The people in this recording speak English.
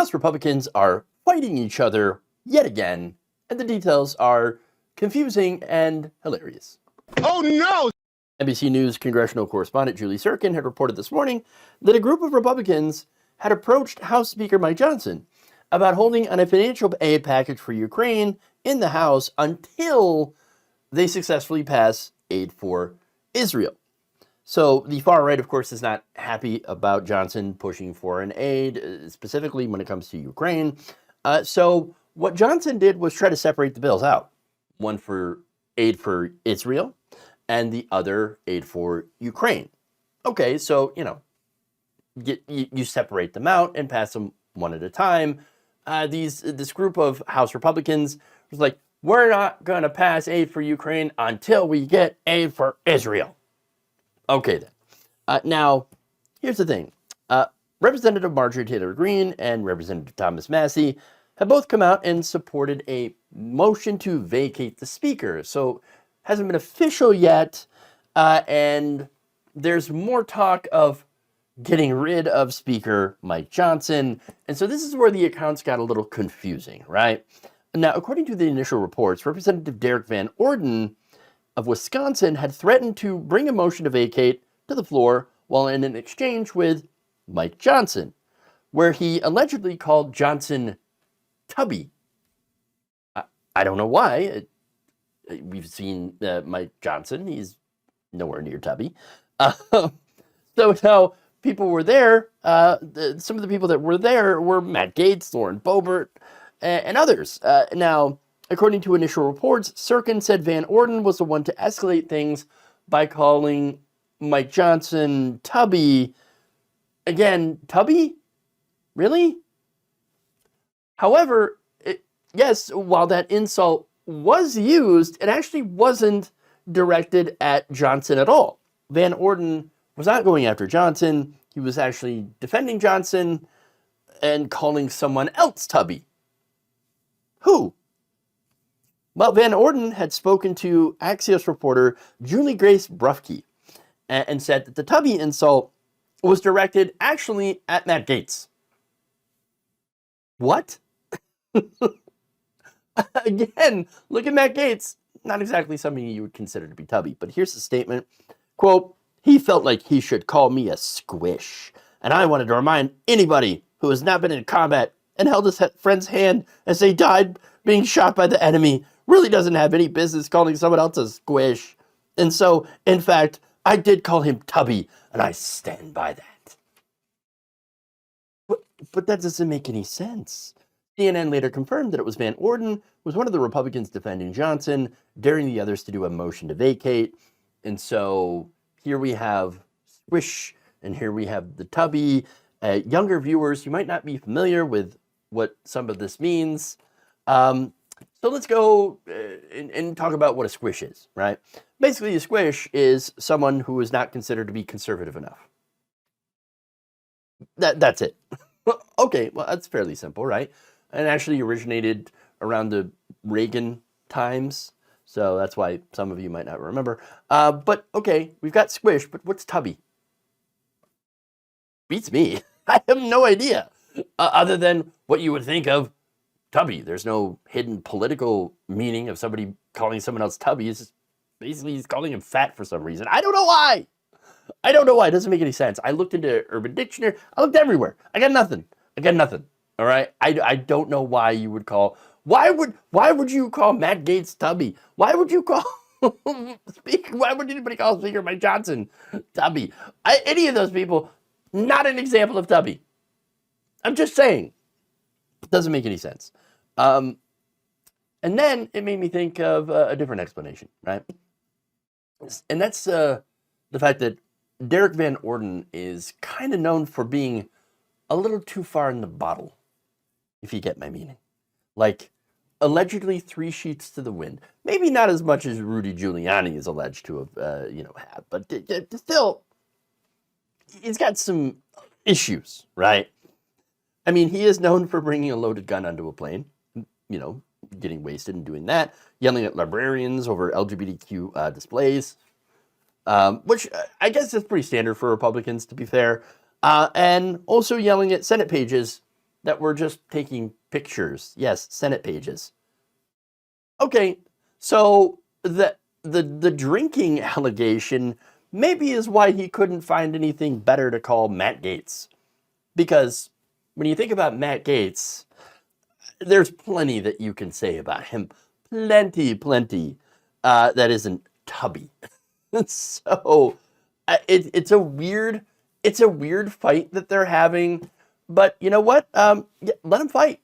House Republicans are fighting each other yet again, and the details are confusing and hilarious. Oh no! NBC News congressional correspondent Julie Sirkin had reported this morning that a group of Republicans had approached House Speaker Mike Johnson about holding on a financial aid package for Ukraine in the House until they successfully pass aid for Israel. So the far right, of course, is not happy about Johnson pushing foreign aid, specifically when it comes to Ukraine. So what Johnson did was try to separate the bills out. One for aid for Israel and the other aid for Ukraine. Okay, so, you separate them out and pass them one at a time. This group of House Republicans was like, we're not going to pass aid for Ukraine until we get aid for Israel. Okay, then. Now, here's the thing. Representative Marjorie Taylor Greene and Representative Thomas Massie have both come out and supported a motion to vacate the speaker. So, hasn't been official yet, and there's more talk of getting rid of Speaker Mike Johnson. And so this is where the accounts got a little confusing, right? Now, according to the initial reports, Representative Derek Van Orden of Wisconsin had threatened to bring a motion to vacate to the floor while in an exchange with Mike Johnson, where he allegedly called Johnson Tubby. I don't know why. We've seen Mike Johnson. He's nowhere near Tubby. So now people were there. Some of the people that were there were Matt Gaetz, Lauren Boebert, and others. Now, according to initial reports, Sirkin said Van Orden was the one to escalate things by calling Mike Johnson Tubby. Again, Tubby? Really? However, yes, while that insult was used, it actually wasn't directed at Johnson at all. Van Orden was not going after Johnson. He was actually defending Johnson and calling someone else Tubby. Who? Well, Van Orden had spoken to Axios reporter Julie Grace Brufke and said that the Tubby insult was directed actually at Matt Gaetz. What? Again, look at Matt Gaetz. Not exactly something you would consider to be Tubby, but here's the statement. Quote, he felt like he should call me a squish. And I wanted to remind anybody who has not been in combat and held his friend's hand as they died being shot by the enemy really doesn't have any business calling someone else a squish. And so, in fact, I did call him Tubby, and I stand by that. But that doesn't make any sense. CNN later confirmed that it was Van Orden, was one of the Republicans defending Johnson, daring the others to do a motion to vacate. And so here we have Squish, and here we have the Tubby. Younger viewers, you might not be familiar with what some of this means. So let's go and talk about what a squish is, right? Basically, a squish is someone who is not considered to be conservative enough. That's it. Okay, well, that's fairly simple, right? And actually originated around the Reagan times. So that's why some of you might not remember. But okay, we've got squish, but what's Tubby? Beats me. I have no idea. Other than what you would think of Tubby. There's no hidden political meaning of somebody calling someone else Tubby. It's just basically he's calling him fat for some reason. I don't know why. It doesn't make any sense. I looked into Urban Dictionary. I looked everywhere. I got nothing. All right. I don't know why you would call. Why would you call Matt Gaetz Tubby? Why would you call Why would anybody call Speaker Mike Johnson Tubby? Any of those people, not an example of Tubby. I'm just saying. It doesn't make any sense. And then it made me think of a different explanation, right? And that's the fact that Derek Van Orden is kind of known for being a little too far in the bottle, if you get my meaning. Like, allegedly 3 sheets to the wind. Maybe not as much as Rudy Giuliani is alleged to have, had, but still, he's got some issues, right? I mean, he is known for bringing a loaded gun onto a plane, getting wasted and doing that, yelling at librarians over LGBTQ displays, which I guess is pretty standard for Republicans, to be fair, and also yelling at Senate pages that were just taking pictures. Yes, Senate pages. Okay, so the drinking allegation maybe is why he couldn't find anything better to call Matt Gaetz. Because when you think about Matt Gaetz, there's plenty that you can say about him. Plenty. That isn't Tubby. So it's a weird fight that they're having. But you know what? Yeah, let them fight.